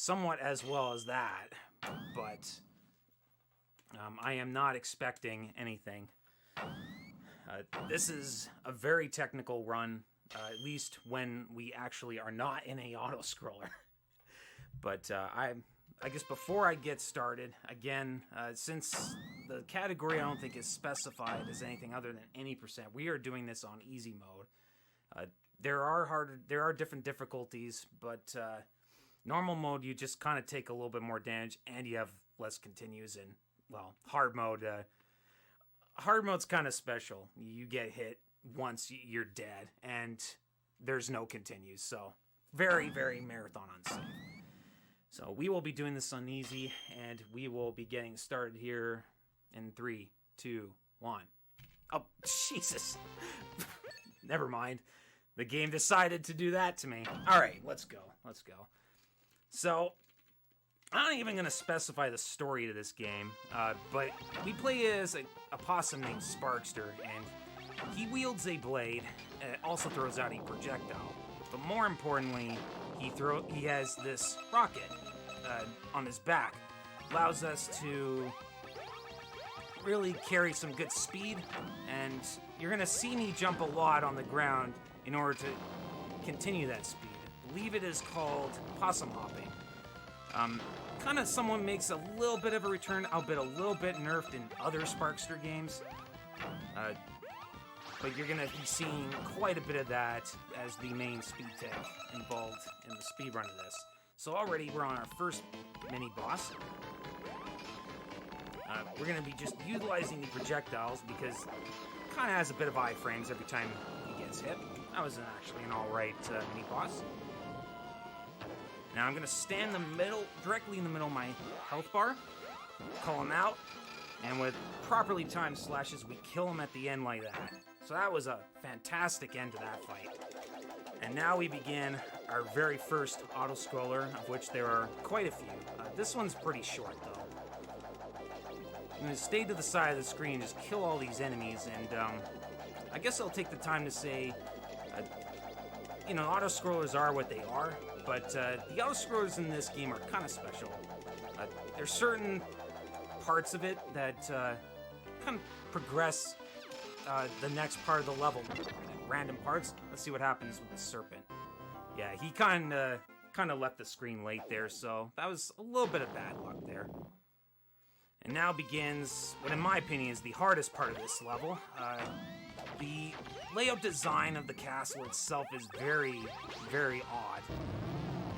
somewhat as well as that, but I am not expecting anything. This is a very technical run, at least when we actually are not in a auto-scroller. But I guess before I get started, again, since the category I don't think is specified as anything other than any percent, we are doing this on easy mode. There are different difficulties, but normal mode you just kind of take a little bit more damage, and you have less continues. And well, hard mode's kind of special. You get hit once, you're dead, and there's no continues. So very, very marathon unsafe. So we will be doing this on easy, and we will be getting started here in 3, 2, 1. Oh, Jesus. Never mind. The game decided to do that to me. All right, let's go. So, I'm not even going to specify the story to this game, but we play as a possum named Sparkster, and he wields a blade, also throws out a projectile. But more importantly, he has this rocket on his back. Allows us to really carry some good speed, and you're going to see me jump a lot on the ground in order to continue that speed. I believe it is called possum hopping. Kind of someone makes a little bit of a return, albeit a little bit nerfed in other Sparkster games. But you're going to be seeing quite a bit of that as the main speed tech involved in the speed run of this. So already we're on our first mini-boss. We're going to be just utilizing the projectiles because it kind of has a bit of iframes every time he gets hit. That was actually an alright mini-boss. Now I'm going to stand directly in the middle of my health bar, call him out, and with properly timed slashes, we kill him at the end like that. So that was a fantastic end to that fight. And now we begin our very first auto-scroller, of which there are quite a few. This one's pretty short, though. I'm going to stay to the side of the screen and just kill all these enemies, and I guess I'll take the time to say, auto-scrollers are what they are, but the auto-scrollers in this game are kind of special. There's certain parts of it that kind of progress the next part of the level. Random parts. Let's see what happens with the serpent. Yeah, he kind of left the screen late there, so that was a little bit of bad luck there. And now begins what, in my opinion, is the hardest part of this level. The layout design of the castle itself is very, very odd.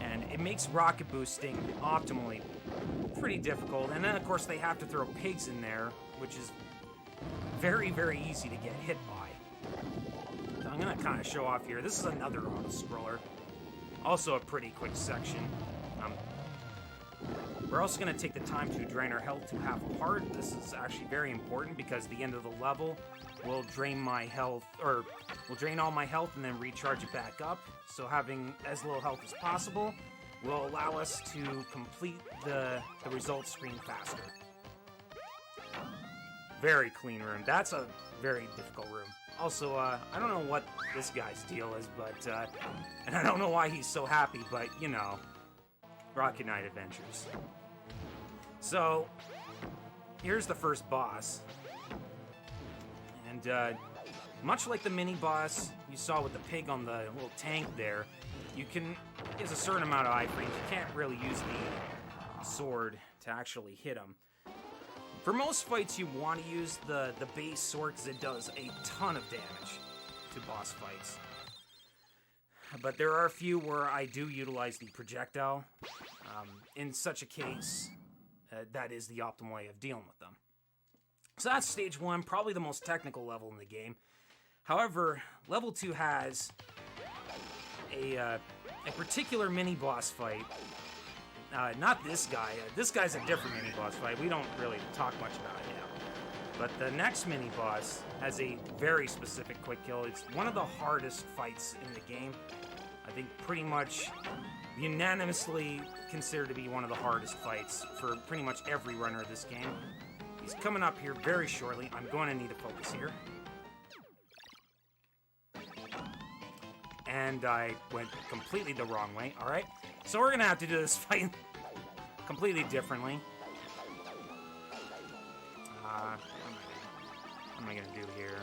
And it makes rocket boosting optimally pretty difficult. And then, of course, they have to throw pigs in there, which is very, very easy to get hit by. So I'm going to kind of show off here. This is another auto-scroller. Also a pretty quick section. We're also going to take the time to drain our health to half a heart. This is actually very important because the end of the level will drain my health, or will drain all my health and then recharge it back up. So having as little health as possible will allow us to complete the result screen faster. Very clean room. That's a very difficult room. Also, I don't know what this guy's deal is, but, and I don't know why he's so happy, but, Rocket Knight Adventures. So, here's the first boss. And, much like the mini-boss you saw with the pig on the little tank there, there's a certain amount of iframes. You can't really use the sword to actually hit him. For most fights, you want to use the base sword because it does a ton of damage to boss fights. But there are a few where I do utilize the projectile. In such a case, that is the optimal way of dealing with them. So that's stage 1, probably the most technical level in the game. However, level 2 has a particular mini-boss fight. Not this guy. This guy's a different mini-boss fight. We don't really talk much about him. But the next mini-boss has a very specific quick kill. It's one of the hardest fights in the game. I think pretty much unanimously considered to be one of the hardest fights for pretty much every runner of this game. He's coming up here very shortly. I'm going to need to focus here. And I went completely the wrong way. Alright, so we're going to have to do this fight completely differently. What am I gonna do here?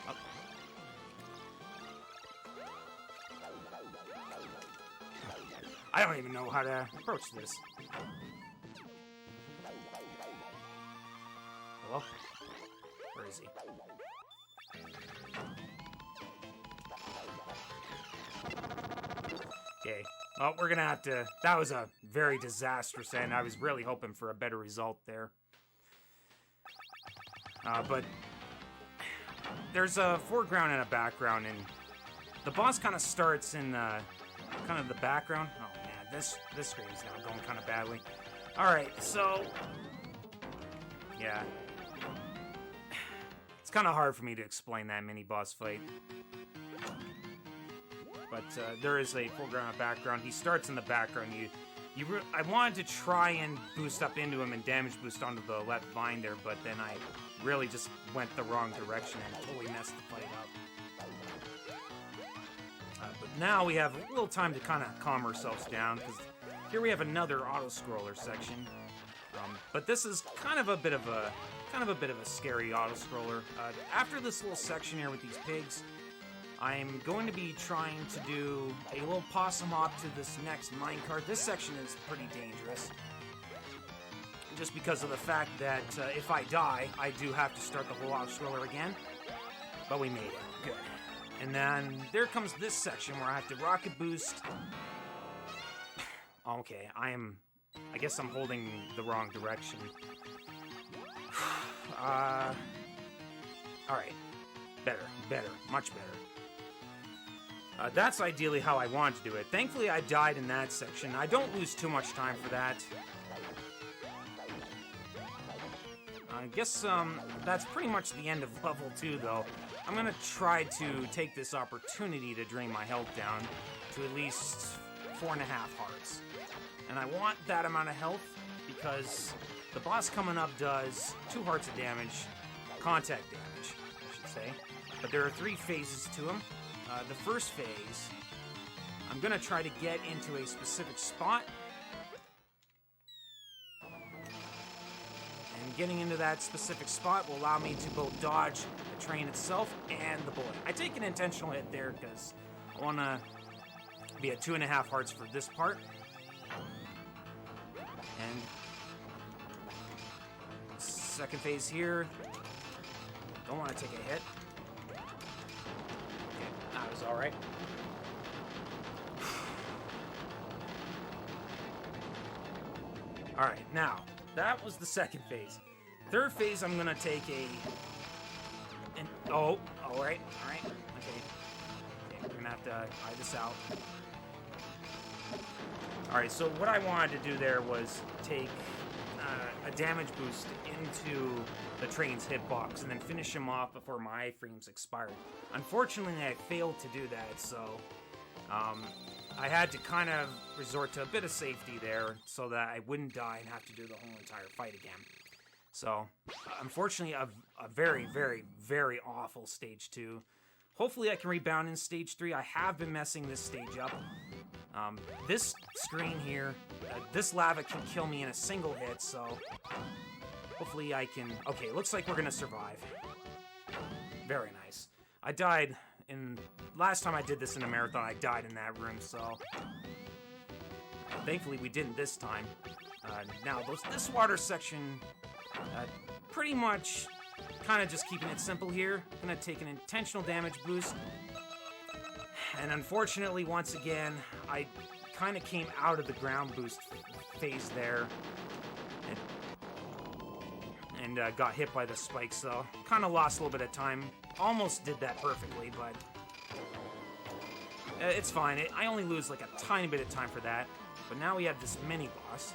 Oh. I don't even know how to approach this. Hello? Where is he? Okay. Well, we're gonna have to... That was a very disastrous end. I was really hoping for a better result there. But... There's a foreground and a background, and... The boss kind of starts in, kind of the background. Oh, man. This screen is now going kind of badly. Alright, so... Yeah. It's kind of hard for me to explain that mini-boss fight. But there is a foreground and background. He starts in the background. I wanted to try and boost up into him and damage boost onto the left vine there, but then I really just went the wrong direction and totally messed the fight up. But now we have a little time to kind of calm ourselves down, because here we have another auto-scroller section. But this is kind of a bit of a scary auto-scroller. After this little section here with these pigs, I'm going to be trying to do a little possum hop to this next minecart. This section is pretty dangerous, just because of the fact that if I die, I do have to start the whole auto-scroller again. But we made it. Good. And then there comes this section where I have to rocket boost. Okay, I guess I'm holding the wrong direction. Alright. Better, much better. That's ideally how I want to do it. Thankfully, I died in that section. I don't lose too much time for that. I guess, that's pretty much the end of level 2, though. I'm gonna try to take this opportunity to drain my health down to at least 4.5 hearts. And I want that amount of health because the boss coming up does 2 hearts of damage, contact damage, I should say. But there are 3 phases to him. The first phase, I'm going to try to get into a specific spot. And getting into that specific spot will allow me to both dodge the train itself and the bullet. I take an intentional hit there because I want to be at 2.5 hearts for this part. And second phase here. Don't want to take a hit. That was alright. Alright, now, that was the second phase. Third phase, I'm gonna take alright, okay. We're gonna have to hide this out. Alright, so what I wanted to do there was take a damage boost into the train's hitbox and then finish him off before my iframes expired. Unfortunately, I failed to do that, so I had to kind of resort to a bit of safety there so that I wouldn't die and have to do the whole entire fight again. So, unfortunately, a very, very, very awful Stage 2. Hopefully I can rebound in Stage 3. I have been messing this stage up. This screen here, this lava can kill me in a single hit, so hopefully I can... Okay, looks like we're gonna survive. Very nice. I died in... Last time I did this in a marathon, I died in that room, so... Thankfully we didn't this time. Now, this water section, pretty much kind of just keeping it simple here. Gonna take an intentional damage boost. And unfortunately, once again, I kind of came out of the ground boost phase there. And got hit by the spike, so kind of lost a little bit of time. Almost did that perfectly, but it's fine. I only lose like a tiny bit of time for that. But now we have this mini-boss.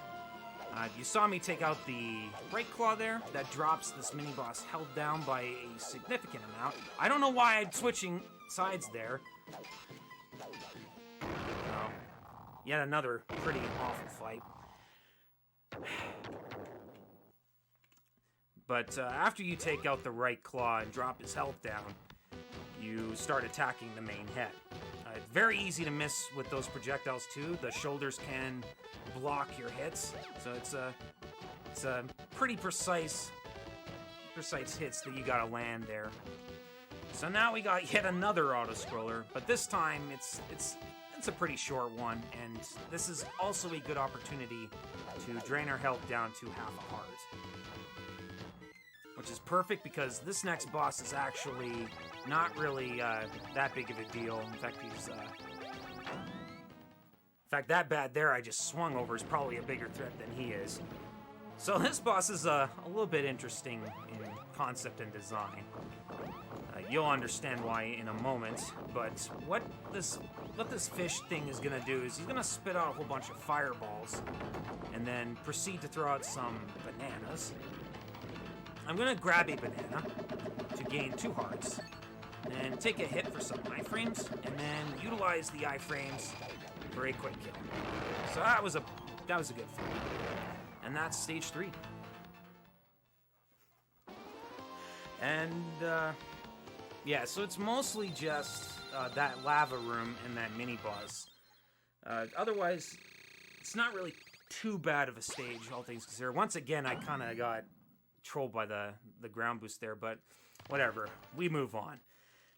You saw me take out the right claw there. That drops this mini-boss held down by a significant amount. I don't know why I'm switching sides there. Yet another pretty awful fight. But after you take out the right claw and drop his health down, you start attacking the main head. Very easy to miss with those projectiles too. The shoulders can block your hits, so it's a pretty precise hits that you gotta land there. So now we got yet another auto-scroller, but this time it's a pretty short one, and this is also a good opportunity to drain our health down to half a heart. Which is perfect because this next boss is actually not really that big of a deal. In fact, that bad there I just swung over is probably a bigger threat than he is. So this boss is a little bit interesting in concept and design. You'll understand why in a moment, but what this fish thing is gonna do is he's gonna spit out a whole bunch of fireballs and then proceed to throw out some bananas. I'm gonna grab a banana to gain 2 hearts, and take a hit for some iframes, and then utilize the iframes for a quick kill. So that was a good fight. And that's stage 3. And yeah, so it's mostly just that lava room and that mini boss. Otherwise, it's not really too bad of a stage, all things considered. Once again, I kind of got trolled by the ground boost there, but whatever. We move on.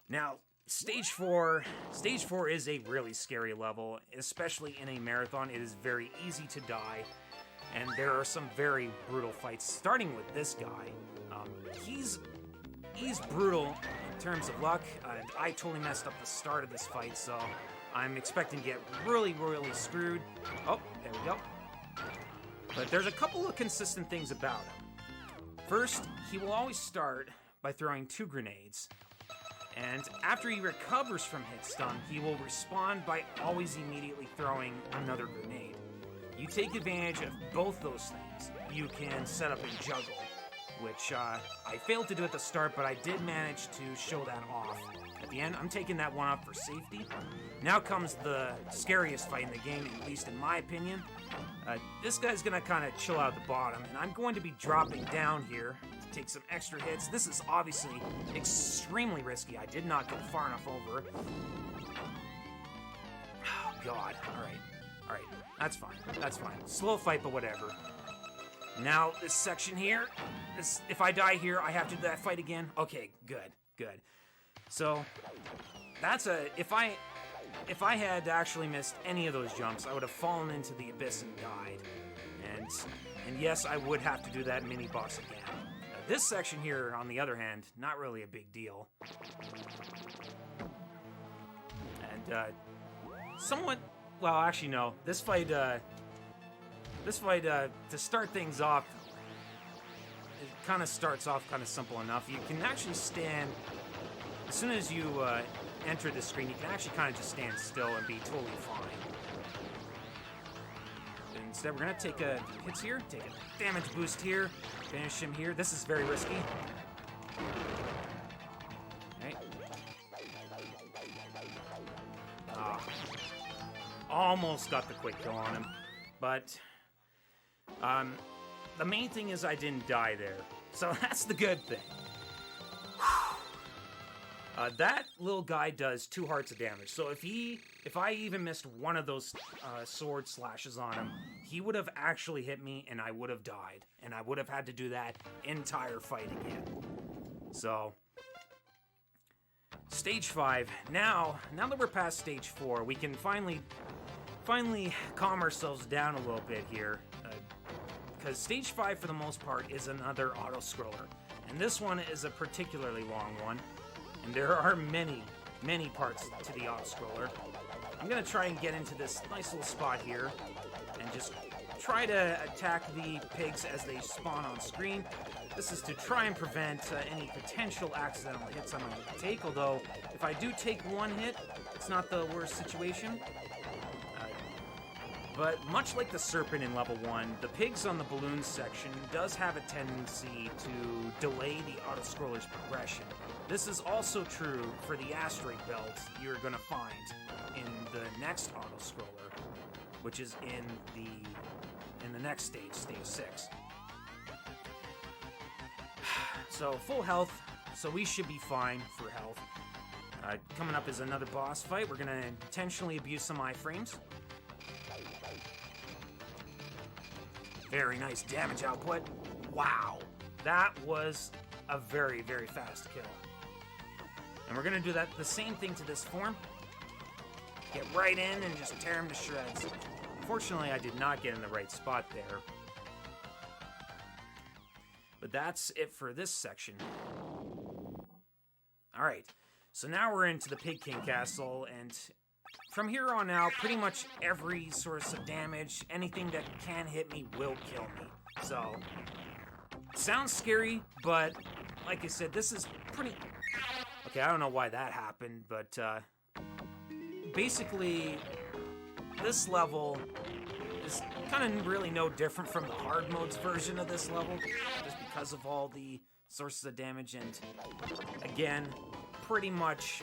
Now, Stage 4 is a really scary level, especially in a marathon. It is very easy to die, and there are some very brutal fights, starting with this guy. He's brutal in terms of luck. I totally messed up the start of this fight, so I'm expecting to get really, really screwed. Oh, there we go. But there's a couple of consistent things about him. First, he will always start by throwing 2 grenades. And after he recovers from hit stun, he will respawn by always immediately throwing another grenade. You take advantage of both those things. You can set up a juggle, which I failed to do at the start, but I did manage to show that off. At the end, I'm taking that one off for safety. Now comes the scariest fight in the game, at least in my opinion. This guy's gonna kind of chill out at the bottom, and I'm going to be dropping down here to take some extra hits. This is obviously extremely risky. I did not go far enough over. Oh, God. All right. That's fine. Slow fight, but whatever. Now, this section here, if I die here, I have to do that fight again. Okay, good. So, if I had actually missed any of those jumps, I would have fallen into the abyss and died. And yes, I would have to do that mini boss again. This section here, on the other hand, not really a big deal. And somewhat, well, actually no. This fight to start things off, it kind of starts off kind of simple enough. You can actually stand as soon as you enter the screen. You can actually kind of just stand still and be totally fine. Instead, we're going to take hits here, take a damage boost here, finish him here. This is very risky. Okay. Almost got the quick kill on him. But the main thing is I didn't die there. So that's the good thing. That little guy does 2 hearts of damage. So if I even missed one of those sword slashes on him, he would have actually hit me and I would have died. And I would have had to do that entire fight again. So, Stage 5. Now that we're past Stage 4, we can finally calm ourselves down a little bit here. Because Stage 5, for the most part, is another auto-scroller. And this one is a particularly long one. And there are many parts to the auto-scroller. I'm going to try and get into this nice little spot here and just try to attack the pigs as they spawn on screen. This is to try and prevent any potential accidental hits I might take, although if I do take one hit, it's not the worst situation. But much like the serpent in level 1, the pigs on the balloon section does have a tendency to delay the auto-scroller's progression. This is also true for the asteroid belt you're going to find in the next auto-scroller, which is in the next stage, stage 6. So full health, so we should be fine for health. Coming up is another boss fight. We're going to intentionally abuse some iframes. Very nice damage output. Wow. That was a very, very fast kill. And we're going to do the same thing to this form. Get right in and just tear him to shreds. Unfortunately, I did not get in the right spot there. But that's it for this section. Alright, so now we're into the Pig King Castle, and from here on out, pretty much every source of damage, anything that can hit me will kill me. So, sounds scary, but like I said, this is pretty... Okay, I don't know why that happened, but basically, this level is kind of really no different from the hard modes version of this level, just because of all the sources of damage, and again, pretty much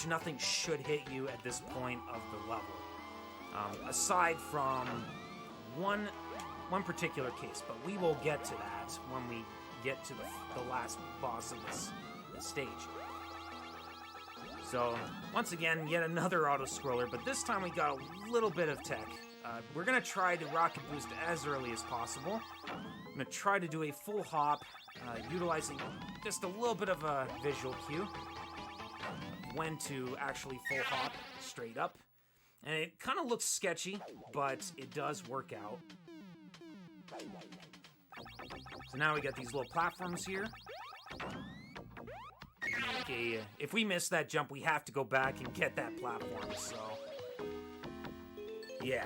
nothing should hit you at this point of the level, aside from one particular case, but we will get to that when we get to the last boss of this stage. So, once again, yet another auto-scroller, but this time we got a little bit of tech. We're going to try to rocket boost as early as possible. I'm going to try to do a full hop, utilizing just a little bit of a visual cue when to actually full hop straight up. And it kind of looks sketchy, but it does work out. So now we got these little platforms here. Okay, if we miss that jump, we have to go back and get that platform, so... Yeah.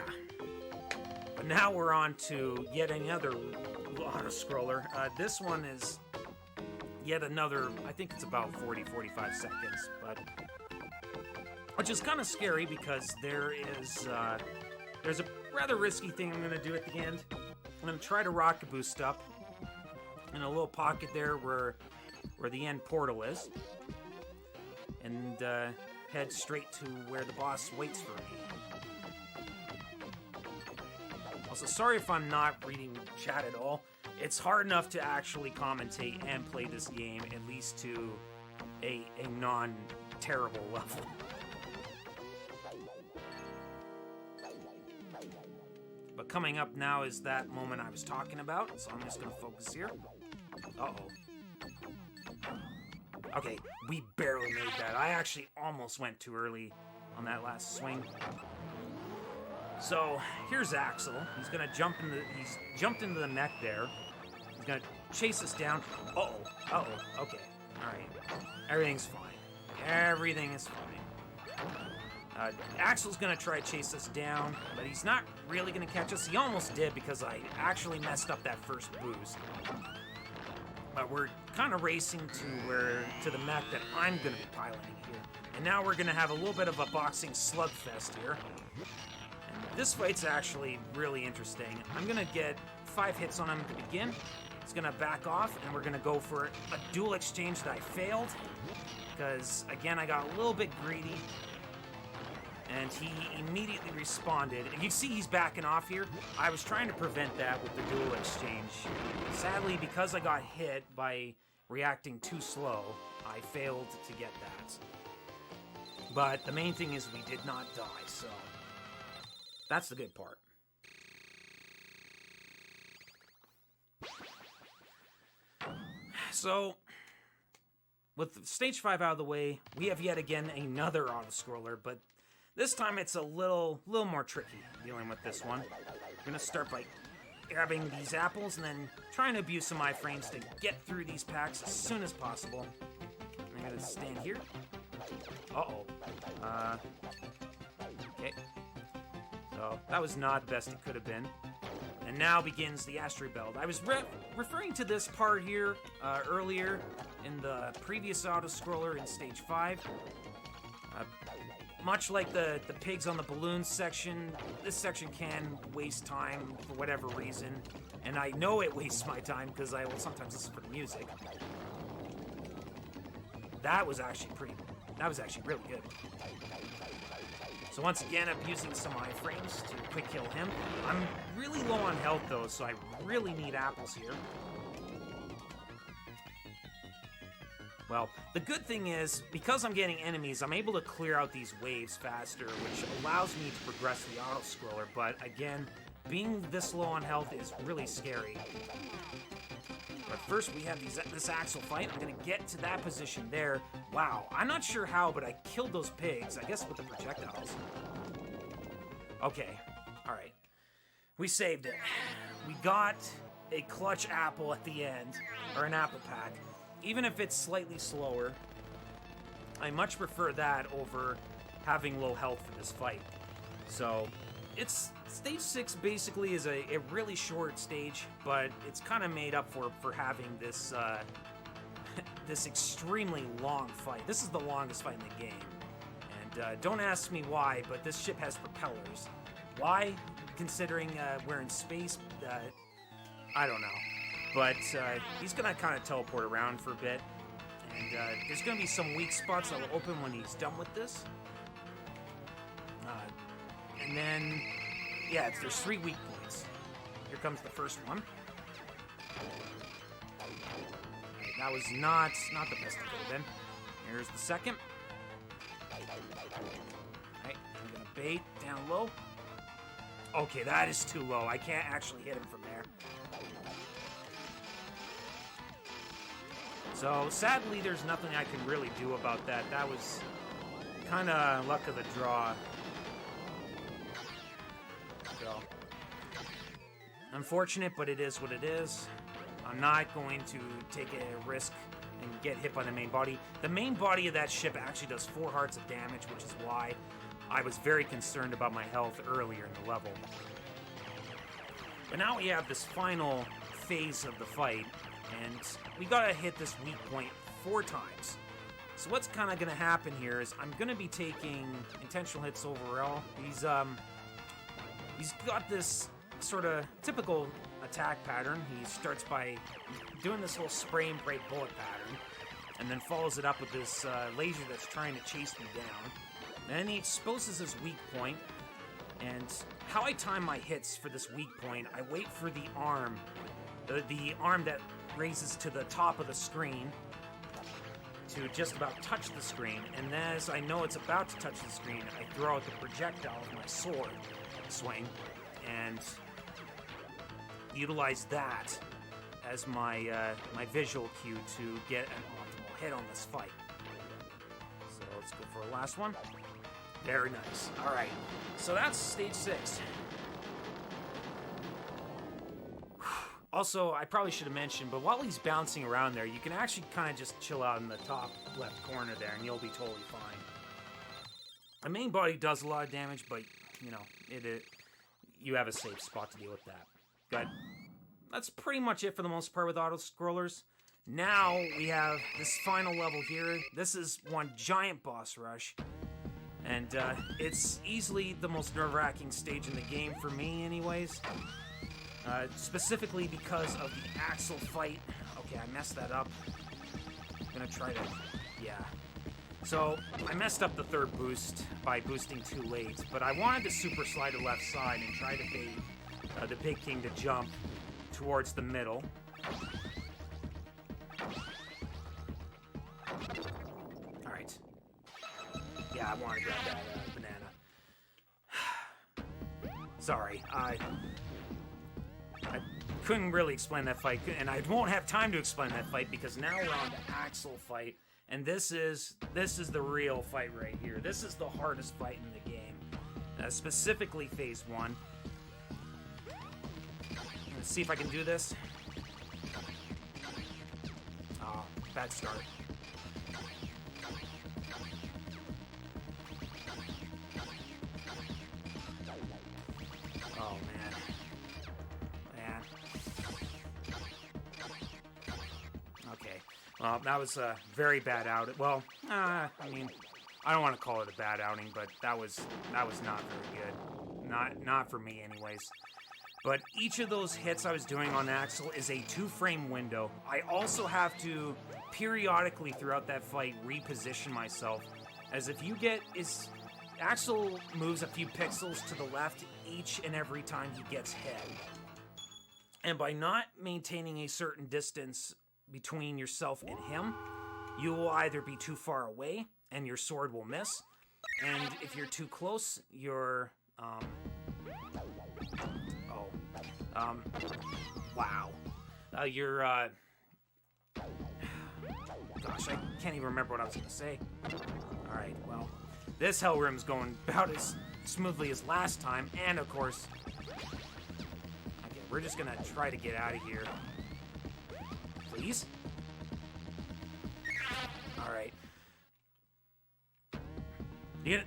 But now we're on to yet another auto-scroller. This one is yet another, I think it's about 40-45 seconds, but... Which is kind of scary because there's a rather risky thing I'm going to do at the end. I'm going to try to rocket boost up in a little pocket there where the end portal is, and head straight to where the boss waits for me. Also, sorry if I'm not reading chat at all. It's hard enough to actually commentate and play this game, at least to a non-terrible level. But coming up now is that moment I was talking about, so I'm just going to focus here. Uh-oh. Okay, we barely made that. I actually almost went too early on that last swing. So, here's Axel. He's gonna he's jumped into the mech there. He's gonna chase us down. Uh-oh. Uh-oh. Okay. Alright. Everything's fine. Everything is fine. Axel's gonna try to chase us down, but he's not really gonna catch us. He almost did because I actually messed up that first boost. But we're kind of racing to the mech that I'm going to be piloting here. And now we're going to have a little bit of a boxing slugfest here. And this fight's actually really interesting. I'm going to get 5 hits on him to begin. He's going to back off, and we're going to go for a dual exchange that I failed. Because, again, I got a little bit greedy. And he immediately responded. And you see he's backing off here. I was trying to prevent that with the dual exchange. Sadly, because I got hit by reacting too slow, I failed to get that. But the main thing is we did not die, so that's the good part. So, with stage 5 out of the way, we have yet again another auto-scroller, but this time it's a little more tricky dealing with this one. We're going to start by grabbing these apples and then trying to abuse some iframes to get through these packs as soon as possible. I'm going to stand here. Uh-oh. Okay. So, that was not the best it could have been. And now begins the asteroid belt. I was referring to this part here earlier in the previous auto-scroller in stage 5. Much like the pigs on the balloons section, this section can waste time for whatever reason. And I know it wastes my time because I will sometimes listen for the music. That was actually really good. So once again, I'm using some iframes to quick kill him. I'm really low on health though, so I really need apples here. Well, the good thing is, because I'm getting enemies, I'm able to clear out these waves faster, which allows me to progress the auto-scroller, but again, being this low on health is really scary. But first we have this Axel fight. I'm gonna get to that position there. Wow, I'm not sure how, but I killed those pigs, I guess with the projectiles. Okay, alright. We saved it. We got a clutch apple at the end, or an apple pack. Even if it's slightly slower, I much prefer that over having low health for this fight. So, stage 6 basically is a really short stage, but it's kind of made up for having this this extremely long fight. This is the longest fight in the game. And don't ask me why, but this ship has propellers. Why? Considering we're in space, I don't know. But he's going to kind of teleport around for a bit. And there's going to be some weak spots that will open when he's done with this. And then, yeah, there's 3 weak points. Here comes the first one. That was not the best it could have been. Here's the second. Alright, I'm going to bait down low. Okay, that is too low. I can't actually hit him from there. So, sadly, there's nothing I can really do about that. That was kind of luck of the draw. So, unfortunate, but it is what it is. I'm not going to take a risk and get hit by the main body. The main body of that ship actually does 4 hearts of damage, which is why I was very concerned about my health earlier in the level. But now we have this final phase of the fight, and we gotta hit this weak point 4 times. So what's kind of gonna happen here is I'm gonna be taking intentional hits overall. He's got this sort of typical attack pattern. He starts by doing this little spray and pray bullet pattern, and then follows it up with this laser that's trying to chase me down. And then he exposes his weak point, and how I time my hits for this weak point, I wait for the arm that raises to the top of the screen to just about touch the screen, and as I know it's about to touch the screen, I throw out the projectile with my sword swing, and utilize that as my my visual cue to get an optimal hit on this fight. So let's go for a last one. Very nice. Alright, so that's stage 6. Also, I probably should have mentioned, but while he's bouncing around there, you can actually kind of just chill out in the top left corner there, and you'll be totally fine. The main body does a lot of damage, but, you know, you have a safe spot to deal with that. Good. That's pretty much it for the most part with auto-scrollers. Now, we have this final level here. This is one giant boss rush. And it's easily the most nerve-wracking stage in the game for me anyways. Specifically because of the Axel fight. Okay, I messed that up. I'm gonna try to... yeah. So, I messed up the 3rd boost by boosting too late, but I wanted to super slide to left side and try to bait the Pig King to jump towards the middle. Alright. Yeah, I want to grab that banana. Sorry, I couldn't really explain that fight, and I won't have time to explain that fight because now we're on the Axel fight, and this is the real fight right here. This is the hardest fight in the game, specifically Phase 1. Let's see if I can do this. Oh, bad start. Oh, man. Okay. Well, that was a very bad outing. Well, I mean, I don't want to call it a bad outing, but that was not very good. Not for me, anyways. But each of those hits I was doing on Axel is a 2-frame window. I also have to periodically throughout that fight reposition myself, as if you get Axel moves a few pixels to the left each and every time he gets hit. And by not maintaining a certain distance between yourself and him, You will either be too far away, and your sword will miss, and if you're too close, your, wow. Gosh, I can't even remember what I was going to say. Alright, well, this hell room's going about as smoothly as last time, and of course... Okay, we're just going to try to get out of here. Please? Alright. Yeah,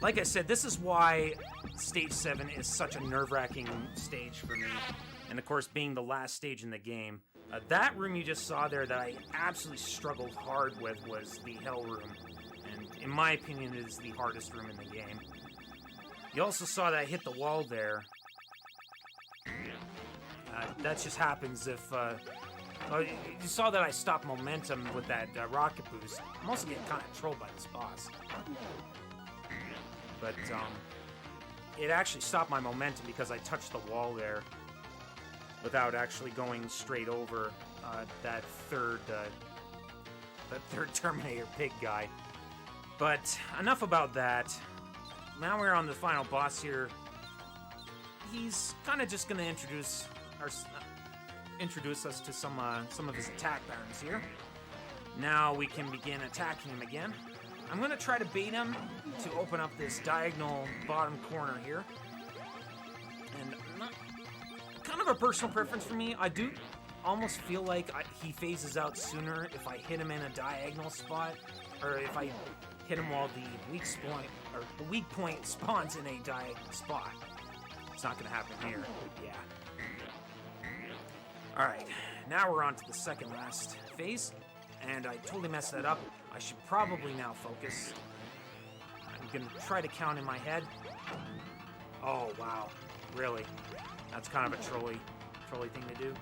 like I said, this is why Stage 7 is such a nerve-wracking stage for me. And of course, being the last stage in the game. That room you just saw there that I absolutely struggled hard with was the Hell Room. And in my opinion, it is the hardest room in the game. You also saw that I hit the wall there. That just happens if... you saw that I stopped momentum with that rocket boost. I'm also getting kind of trolled by this boss. But, it actually stopped my momentum because I touched the wall there without actually going straight over that third Terminator pig guy. But enough about that. Now we're on the final boss here. He's kind of just going to introduce us to some of his attack patterns here. Now we can begin attacking him again. I'm going to try to bait him to open up this diagonal bottom corner here. And kind of a personal preference for me. I do almost feel like he phases out sooner if I hit him in a diagonal spot, or if I hit him while the weak point spawns in a diagonal spot. It's not going to happen here. Yeah. Alright, now we're on to the second last phase, and I totally messed that up. I should probably now focus. I'm going to try to count in my head. Oh, wow. Really? That's kind of a trolly thing to do.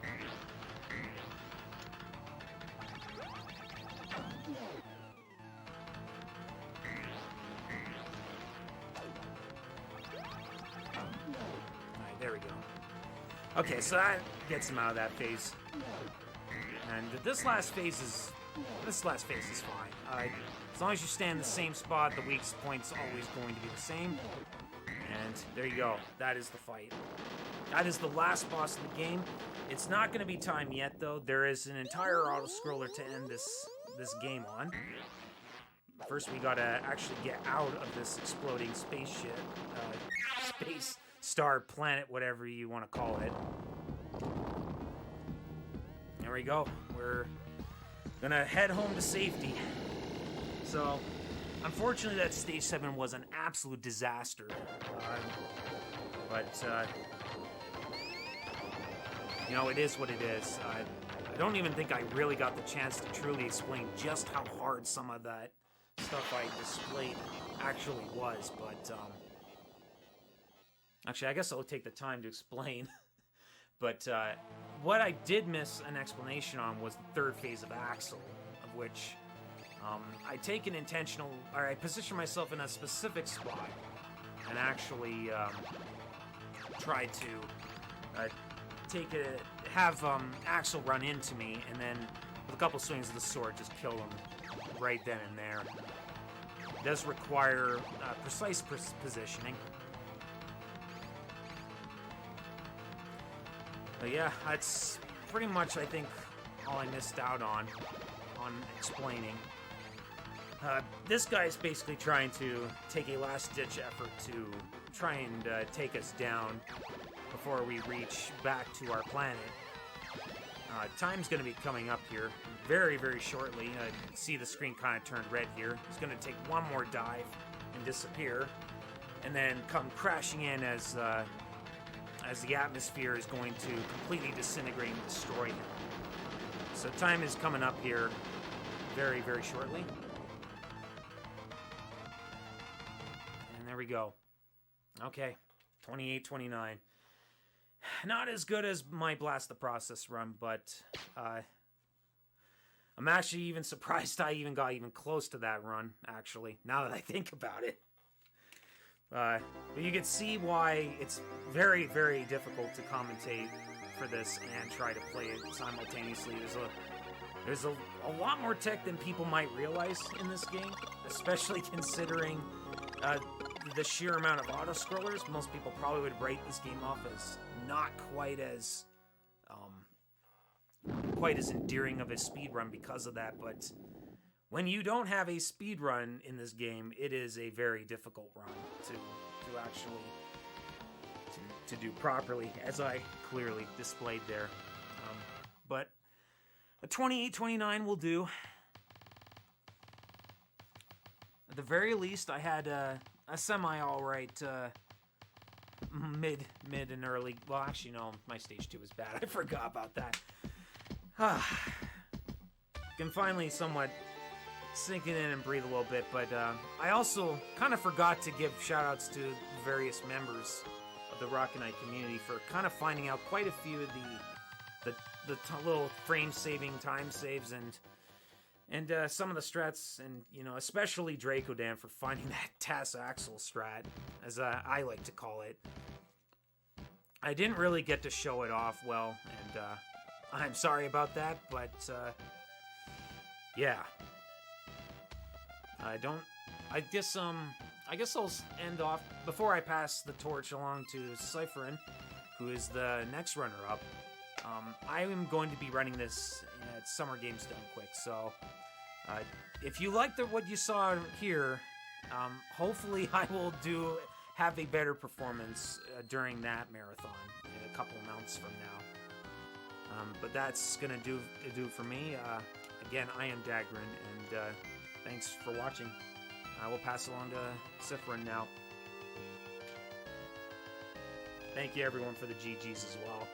Alright, there we go. Okay, so that gets him out of that phase. And this last phase is fine. As long as you stand in the same spot, the weak point's always going to be the same. And there you go. That is the fight. That is the last boss of the game. It's not going to be time yet, though. There is an entire auto-scroller to end this game on. First, we gotta actually get out of this exploding spaceship. Space star planet, whatever you want to call it. There we go. We're gonna head home to safety. So, unfortunately, that Stage 7 was an absolute disaster. But you know, it is what it is. I don't even think I really got the chance to truly explain just how hard some of that stuff I displayed actually was, but actually, I guess I'll take the time to explain. But what I did miss an explanation on was the third phase of Axel, of which I take an intentional, or I position myself in a specific spot and actually try to have Axel run into me, and then with a couple swings of the sword, just kill him right then and there. It does require precise positioning. But yeah, that's pretty much, I think, all I missed out on explaining. This guy's basically trying to take a last-ditch effort to try and take us down before we reach back to our planet. Time's going to be coming up here very, very shortly. See the screen kind of turned red here. He's going to take one more dive and disappear, and then come crashing in as the atmosphere is going to completely disintegrate and destroy him. So time is coming up here very, very shortly. And there we go. Okay, 28-29. Not as good as my Blast the Process run, but I'm actually even surprised I even got close to that run, actually, now that I think about it. But you can see why it's very, very difficult to commentate for this and try to play it simultaneously. There's There's a lot more tech than people might realize in this game, especially considering the sheer amount of auto-scrollers. Most people probably would rate this game off as not quite as endearing of a speedrun because of that, but when you don't have a speedrun in this game, it is a very difficult run to actually to do properly, as I clearly displayed there. But a 28-29 will do. At the very least, I had a semi alright mid and early. Well, actually, no, my stage 2 was bad. I forgot about that. Can finally somewhat sink it in and breathe a little bit, but I also kind of forgot to give shout-outs to various members of the Rocket Knight community for kind of finding out quite a few of the little frame-saving time saves and some of the strats, and especially Dracodan for finding that TAS Axle strat, as I like to call it. I didn't really get to show it off well, and I'm sorry about that, but yeah. I guess I'll end off before I pass the torch along to Cypherin, who is the next runner-up. I am going to be running this at Summer Games Done Quick, so if you liked what you saw here, hopefully I will have a better performance during that marathon in a couple months from now. But that's gonna do it for me. Again, I am d4gr0n, and thanks for watching. I will pass along to Cypherin now. Thank you everyone for the GGs as well.